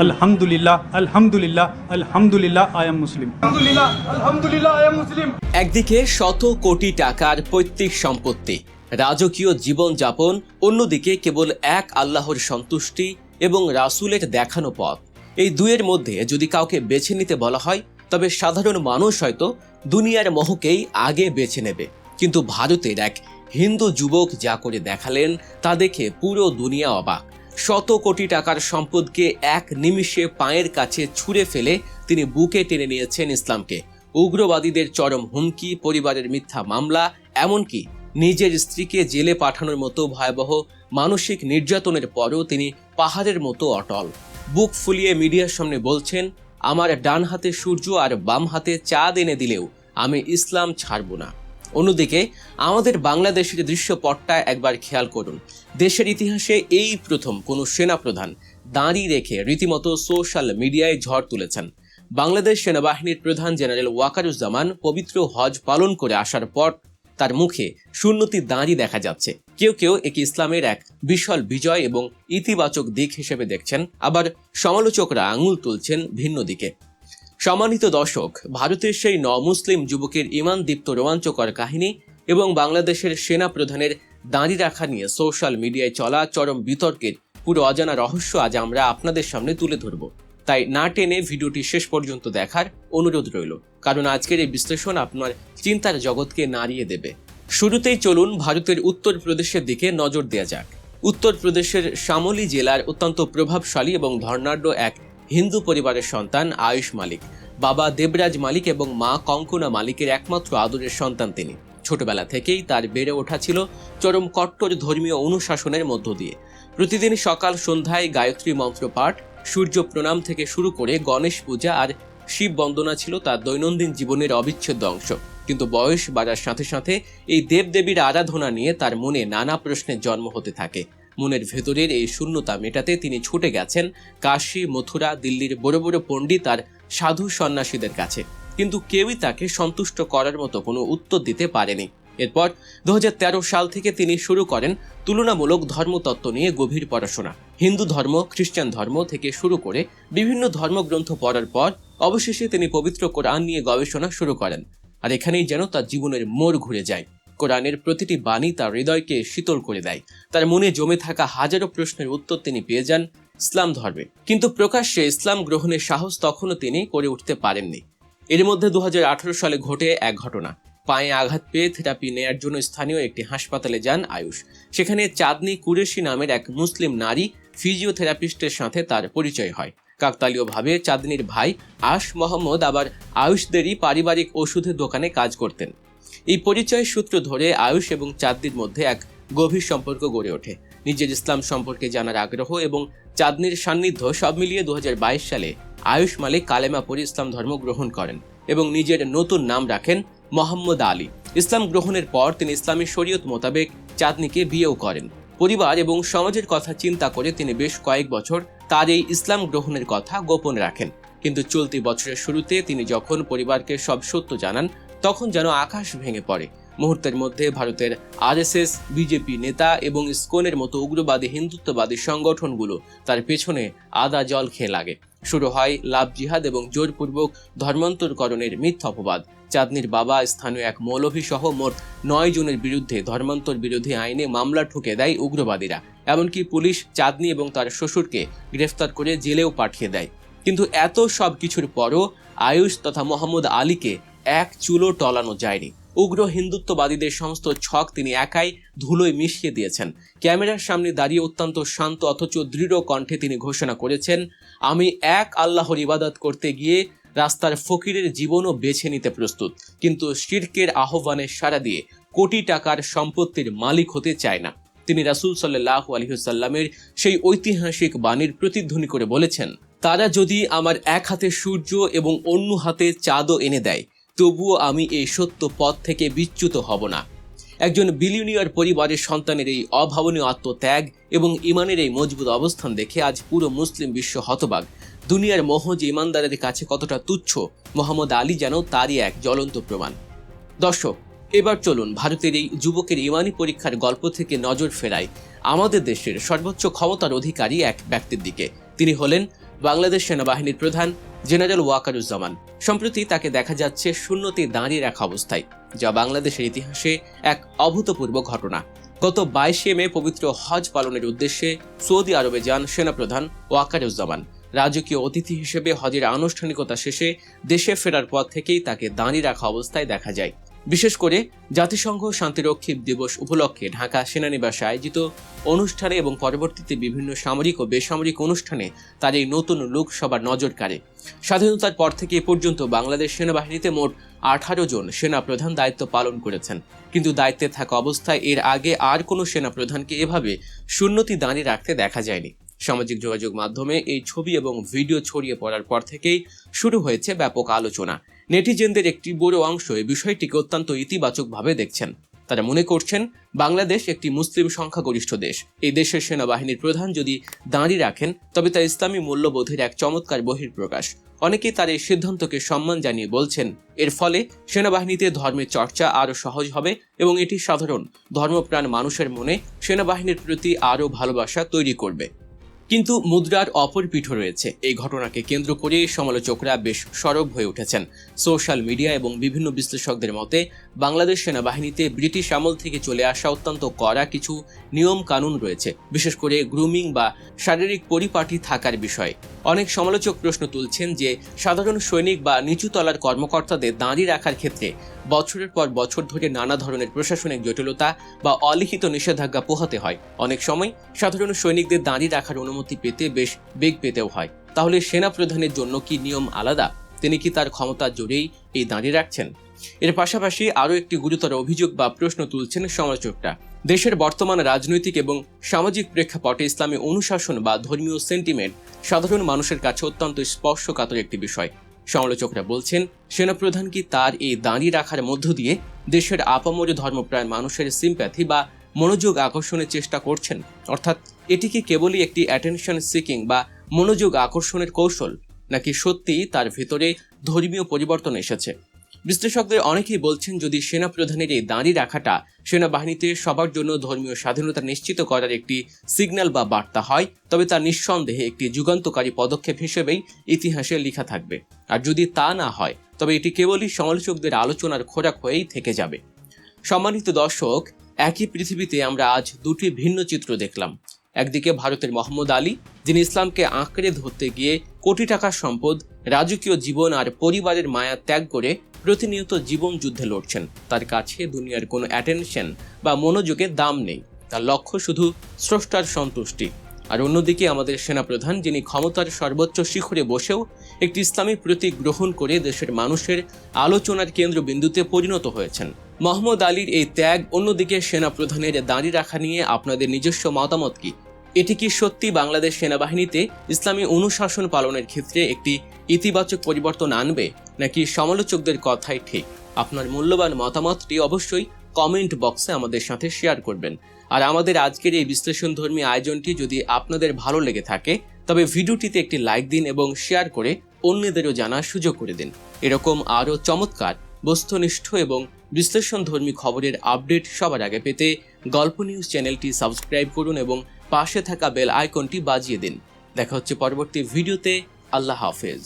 আলহামদুলিল্লাহ আলহামদুলিল্লাহ আলহামদুলিল্লাহ আই এম মুসলিম। আলহামদুলিল্লাহ আলহামদুলিল্লাহ আই এম মুসলিম। একদিকে শত কোটি টাকার পৈতৃক সম্পত্তি, রাজকীয় জীবনযাপন, অন্যদিকে কেবল এক আল্লাহর সন্তুষ্টি এবং রাসূলের দেখানো পথ। এই দুয়ের মধ্যে যদি কাউকে বেছে নিতে বলা হয় তবে সাধারণ মানুষ হয়তো দুনিয়ার মোহকেই আগে বেছে নেবে। কিন্তু ভারতের এক হিন্দু যুবক যা করে দেখালেন তা দেখে পুরো দুনিয়া অবাক। শত কোটি টাকার সম্পদকে এক নিমিষে পায়ের কাছে ছুঁড়ে ফেলে তিনি বুকে টেনে নিয়েছেন ইসলামকে। উগ্রবাদীদের চরম হুমকি, পরিবারের মিথ্যা মামলা, এমনকি নিজের স্ত্রীকে জেলে পাঠানোর মতো ভয়াবহ মানসিক নির্যাতনের পরও তিনি পাহাড়ের মতো অটল। বুক ফুলিয়ে মিডিয়ার সামনে বলছেন, আমার ডান হাতে সূর্য আর বাম হাতে চাঁদ এনে দিলেও আমি ইসলাম ছাড়ব না। অন্যদিকে আমাদের বাংলাদেশের দৃশ্যপটটা একবার খেয়াল করুন। দেশের ইতিহাসে এই প্রথম কোনো সেনাপ্রধান দাঁড়ি রেখে রীতিমতো সোশ্যাল মিডিয়ায় ঝড় তুলেছেন। বাংলাদেশ সেনাবাহিনীর প্রধান জেনারেল ওয়াকারুজ্জামান পবিত্র হজ পালন করে আসার পর তার মুখে সুন্নতি দাঁড়ি দেখা যাচ্ছে। কেউ কেউ একে ইসলামের এক বিশাল বিজয় এবং ইতিবাচক দিক হিসেবে দেখছেন, আবার সমালোচকরা আঙুল তুলছেন ভিন্ন দিকে। সম্মানিত দর্শক, ভারতের সেই মুসলিম যুবকের ইমান দীপ্ত রোমাঞ্চকর কাহিনী এবং বাংলাদেশের সেনা প্রধানের দাঁড়ি রাখা নিয়ে সোশ্যাল মিডিয়ায় চলা চরম বিতর্কের পুরো অজানা রহস্য আজ আমরা আপনাদের সামনে তুলে ধরব। তাই না টেনে ভিডিওটি শেষ পর্যন্ত দেখার অনুরোধ রইল, কারণ আজকের এই বিশ্লেষণ আপনার চিন্তার জগৎকে নাড়িয়ে দেবে। শুরুতেই চলুন ভারতের উত্তরপ্রদেশের দিকে নজর দেওয়া যাক। উত্তরপ্রদেশের শামলি জেলার অত্যন্ত প্রভাবশালী এবং ধর্নাঢ্য এক হিন্দু পরিবারের সন্তান আয়ুষ মালিক। বাবা দেবরাজ মালিক এবং মা কঙ্কনা মালিকের একমাত্র আদরের সন্তান তিনি। ছোটবেলা থেকেই তার বেড়ে ওঠা ছিল চরম কট্টর ধর্মীয় অনুশাসনের মধ্য দিয়ে। প্রতিদিন সকাল সন্ধ্যায় গায়ত্রী মন্ত্র পাঠ, সূর্য প্রণাম থেকে শুরু করে গণেশ পূজা আর শিব বন্দনা ছিল তার দৈনন্দিন জীবনের অবিচ্ছেদ্য অংশ। কিন্তু বয়স বাড়ার সাথে সাথে এই দেবদেবীর আরাধনা নিয়ে তার মনে নানা প্রশ্নের জন্ম হতে থাকে। মনের ভেতরের এই শূন্যতা মেটাতে তিনি ছুটে গেছেন কাশী, মথুরা, দিল্লির বড় বড় পণ্ডিত আর সাধু সন্ন্যাসীদের কাছে, কিন্তু কেউই তাকে সন্তুষ্ট করার মতো কোনো উত্তর দিতে পারেনি। এরপর 2013 সাল থেকে তিনি শুরু করেন তুলনামূলক ধর্মতত্ত্ব নিয়ে গভীর পড়াশোনা। হিন্দু ধর্ম, খ্রিস্টান ধর্ম থেকে শুরু করে বিভিন্ন ধর্মগ্রন্থ পড়ার পর অবশেষে তিনি পবিত্র কোরআন নিয়ে গবেষণা শুরু করেন। আর এখানেই যেন তার জীবনের মোড় ঘুরে যায়। কোরআনের প্রতিটি বাণী তার হৃদয়কে শীতল করে দেয়। তার মনে জমে থাকা হাজারো প্রশ্নের উত্তর তিনি পেয়ে যান ইসলাম ধর্মে। কিন্তু প্রকাশ্যে ইসলাম গ্রহণের সাহস তখনও তিনি করে উঠতে পারেননি। এর মধ্যে 2018 সালে ঘটে এক ঘটনা। পায়ে আঘাত পেয়ে থেরাপি নেয়ার জন্য স্থানীয় একটি হাসপাতালে যান আয়ুষ। সেখানে চাঁদনি কুরেশি নামের এক মুসলিম নারী ফিজিওথেরাপিস্টের সাথে তার পরিচয় হয়। কাকতালীয়ভাবে চাঁদনির ভাই আশ মোহাম্মদ আবার আয়ুষদেরই পারিবারিক ওষুধের দোকানে কাজ করতেন। এই পরিচয়ের সূত্র ধরে আয়ুষ এবং চাঁদনির মধ্যে এক গভীর সম্পর্ক গড়ে ওঠে। নিজের ইসলাম সম্পর্কে জানার আগ্রহ এবং চাঁদনির সান্নিধ্য সব মিলিয়ে 2022 সালে আয়ুষ মালিক কালেমা পড়ে ইসলাম ধর্ম গ্রহণ করেন এবং নিজের নতুন নাম রাখেন মোহাম্মদ আলী। ইসলাম গ্রহণের পর তিনি ইসলামী শরীয়ত মোতাবেক চাঁদনিকে বিয়েও করেন। পরিবার এবং সমাজের কথা চিন্তা করে তিনি বেশ কয়েক বছর তার এই ইসলাম গ্রহণের কথা গোপন রাখেন। কিন্তু চলতি বছরের শুরুতে তিনি যখন পরিবারকে সব সত্য জানান, তখন যেন আকাশ ভেঙে পড়ে। মুহূর্তের মধ্যে ভারতের আরএসএস, বিজেপি নেতা এবং ইসকনের মতো উগ্রবাদী হিন্দুত্ববাদী সংগঠনগুলো তার পেছনে আদা জল খেয়ে লাগে। শুরু হয় লাভ জিহাদ এবং জোরপূর্বক ধর্মান্তরকরণের মিথ্যা অপবাদ। চাঁদনির বাবা স্থানীয় এক মৌলভী সহ মোট 9 জনের বিরুদ্ধে ধর্মান্তর বিরোধী আইনে মামলা ঠুকে দেয় উগ্রবাদীরা। এমনকি পুলিশ চাঁদনি এবং তার শ্বশুরকে গ্রেফতার করে জেলেও পাঠিয়ে দেয়। কিন্তু এত সব কিছুর পরও আয়ুষ তথা মোহাম্মদ আলীকে এক চুলো টলানো যায়নি। উগ্র হিন্দুত্ববাদীদের সমস্ত ছক তিনি একাই ধুলোয় মিশিয়ে দিয়েছেন। ক্যামেরার সামনে দাঁড়িয়ে অত্যন্ত শান্ত অথচ দৃঢ় কণ্ঠে তিনি ঘোষণা করেছেন, আমি এক আল্লাহর ইবাদত করতে গিয়ে রাস্তার ফকিরের জীবনও বেছে নিতে প্রস্তুত, কিন্তু শিরকের আহ্বানে সাড়া দিয়ে কোটি টাকার সম্পত্তির মালিক হতে চায় না। তিনি রাসূল সাল্লাল্লাহু আলাইহি ওয়াসাল্লামের সেই ঐতিহাসিক বাণীর প্রতিধ্বনি করে বলেছেন, তারা যদি আমার এক হাতে সূর্য এবং অন্য হাতে চাঁদও এনে দেয়, তবুও আমি এই সত্য পথ থেকে বিচ্যুত হব না। একজন বিলিয়নিয়ার পরিবারের সন্তানের এই অভাবনীয় আত্মত্যাগ এবং ইমানের এই মজবুত অবস্থান দেখে আজ পুরো মুসলিম বিশ্ব হতবাক। দুনিয়ার মোহ যে ইমানদারের কাছে কতটা তুচ্ছ, মোহাম্মদ আলী যেন তারই এক জ্বলন্ত প্রমাণ। দর্শক, এবার চলুন ভারতের এই যুবকের ইমানি পরীক্ষার গল্প থেকে নজর ফেরাই আমাদের দেশের সর্বোচ্চ ক্ষমতার অধিকারী এক ব্যক্তির দিকে। তিনি হলেন বাংলাদেশ সেনাবাহিনীর প্রধান জেনারেল ওয়াকারুজ্জামান। সম্প্রতি তাকে দেখা যাচ্ছে শূন্যতে দাঁড়িয়ে রাখা অবস্থায়, যা বাংলাদেশের ইতিহাসে এক অভূতপূর্ব ঘটনা। গত 22শে মে পবিত্র হজ পালনের উদ্দেশ্যে সৌদি আরবে যান সেনাপ্রধান ওয়াকারুজ্জামান। রাজকীয় অতিথি হিসেবে হজের আনুষ্ঠানিকতা শেষে দেশে ফেরার পর থেকেই তাকে দাঁড়িয়ে রাখা অবস্থায় দেখা যায়। বিশেষ করে জাতিসংঘ শান্তিরক্ষী দিবস উপলক্ষে ঢাকা সেনানিবাসে আয়োজিত অনুষ্ঠানে এবং পরবর্তীতে বিভিন্ন সামরিক ও বেসামরিক অনুষ্ঠানে তার এই নতুন লুক সবার নজর কাড়ে। স্বাধীনতার পর থেকে এ পর্যন্ত বাংলাদেশ সেনাবাহিনীতে মোট 18 জন সেনা প্রধান দায়িত্ব পালন করেছেন, কিন্তু দায়িত্বে থাকা অবস্থায় এর আগে আর কোনো সেনা প্রধানকে এভাবে শূন্যতি দাঁড়িয়ে রাখতে দেখা যায়নি। সামাজিক যোগাযোগ মাধ্যমে এই ছবি এবং ভিডিও ছড়িয়ে পড়ার পর থেকেই শুরু হয়েছে ব্যাপক আলোচনা। নেটিজেনদের একটি বড় অংশ এই বিষয়টিকে অত্যন্ত ইতিবাচকভাবে দেখছেন। তারা মনে করছেন বাংলাদেশ একটি মুসলিম সংখ্যাগরিষ্ঠ দেশ। এই দেশের সেনাবাহিনীর প্রধান যদি দাঁড়িয়ে রাখেন তবে তা ইসলামী মূল্যবোধের এক চমৎকার বহিঃপ্রকাশ। অনেকেই তার এই সিদ্ধান্তকে সম্মান জানিয়ে বলছেন, এর ফলে সেনাবাহিনীতে ধর্মের চর্চা আরও সহজ হবে এবং এটি সাধারণ ধর্মপ্রাণ মানুষের মনে সেনাবাহিনীর প্রতি আরও ভালোবাসা তৈরি করবে। কিন্তু মুদ্রার অপর পিঠও রয়েছে। এই ঘটনাকে কেন্দ্র করে সমালোচকরা বেশ সরব হয়ে উঠেছেন। সোশ্যাল মিডিয়া এবং বিভিন্ন বিশ্লেষকদের মতে বাংলাদেশ সেনাবাহিনীতে ব্রিটিশ আমল থেকে চলে আসা অত্যন্ত কড়া কিছু নিয়ম কানুন রয়েছে, বিশেষ করে গ্রুমিং বা শারীরিক পরিপাটি থাকার বিষয়ে। অনেক সমালোচক প্রশ্ন তুলছেন যে সাধারণ সৈনিক বা নিচু তলার কর্মকর্তাদের দাঁড়িয়ে রাখার ক্ষেত্রে বছরের পর বছর ধরে নানা ধরনের প্রশাসনিক জটিলতা বা অলিখিত নিষেধাজ্ঞা পোহাতে হয়। অনেক সময় সাধারণ সৈনিকদের দাঁড়িয়ে রাখার অনুমতি পেতে বেশ বেগ পেতেও হয়। তাহলে সেনা প্রধানের জন্য কি নিয়ম আলাদা? তিনি কি তার ক্ষমতার জোরেই এই দাঁড়িয়ে রাখছেন? এর পাশাপাশি আরও একটি গুরুতর অভিযোগ বা প্রশ্ন তুলছেন সমালোচকরা। দেশের বর্তমান রাজনৈতিক এবং সামাজিক প্রেক্ষাপটে ইসলামী অনুশাসন বা ধর্মীয় সেন্টিমেন্ট সাধারণ মানুষের কাছে অত্যন্ত স্পর্শকাতর একটি বিষয়। সমালোচকরা বলছেন, সেনাপ্রধান কি তার এই দাঁড়িয়ে রাখার মধ্য দিয়ে দেশের আপামর ধর্মপ্রাণ মানুষের সিম্প্যাথি বা মনোযোগ আকর্ষণের চেষ্টা করছেন? অর্থাৎ এটি কি কেবলই একটি অ্যাটেনশন সিকিং বা মনোযোগ আকর্ষণের কৌশল, নাকি সত্যিই তার ভেতরে ধর্মীয় পরিবর্তন এসেছে? বিশ্লেষকদের অনেকেই বলছেন, যদি সেনা প্রধানের এই দাঁড়িয়ে রাখাটা সেনাবাহিনীতে সবার জন্য ধর্মীয় স্বাধীনতা নিশ্চিত করার একটি সিগন্যাল বা বার্তা হয়, তবে তা নিঃসন্দেহে একটি যুগান্তকারী পদক্ষেপ হিসেবেই ইতিহাসে লেখা থাকবে। আর যদি তা না হয় তবে এটি কেবলই সমালোচকদের আলোচনার খোরাক হয়েই থেকে যাবে। সম্মানিত দর্শক, একই পৃথিবীতে আমরা আজ দুটি ভিন্ন চিত্র দেখলাম। একদিকে ভারতের মোহাম্মদ আলী, যিনি ইসলামকে আঁকড়ে ধরতে গিয়ে কোটি টাকার সম্পদ, রাজকীয় জীবন আর পরিবারের মায়া ত্যাগ করে প্রতিনিয়ত জীবন যুদ্ধে লড়ছেন। তার কাছে দুনিয়ার কোনো অ্যাটেনশন বা মনোযোগের দাম নেই, তার লক্ষ্য শুধু স্রষ্টার সন্তুষ্টি। আর অন্যদিকে আমাদের সেনাপ্রধান, যিনি ক্ষমতার সর্বোচ্চ শিখরে বসেও একটি ইসলামী প্রতীক গ্রহণ করে দেশের মানুষের আলোচনার কেন্দ্রবিন্দুতে পরিণত হয়েছেন। মোহাম্মদ আলীর এই ত্যাগ, অন্যদিকে সেনাপ্রধানের দাঁড়িয়ে রাখা নিয়ে আপনাদের নিজস্ব মতামত কি? এটি কি সত্যি বাংলাদেশ সেনাবাহিনীতে ইসলামী অনুশাসন পালনের ক্ষেত্রে একটি ইতিবাচক পরিবর্তন আনবে, নাকি সমালোচকদের কথাই ঠিক? আপনার মূল্যবান মতামতটি অবশ্যই কমেন্ট বক্সে আমাদের সাথে শেয়ার করবেন। আর আমাদের আজকের এই বিশ্লেষণধর্মী আয়োজনটি যদি আপনাদের ভালো লেগে থাকে তবে ভিডিওটিতে একটি লাইক দিন এবং শেয়ার করে অন্যদেরও জানার সুযোগ করে দিন। এরকম আরও চমৎকার, বস্তুনিষ্ঠ এবং বিশ্লেষণধর্মী খবরের আপডেট সবার আগে পেতে গল্প নিউজ চ্যানেলটি সাবস্ক্রাইব করুন এবং পাশে থাকা বেল আইকনটি বাজিয়ে দিন। দেখা হচ্ছে পরবর্তী ভিডিওতে। আল্লাহ হাফেজ।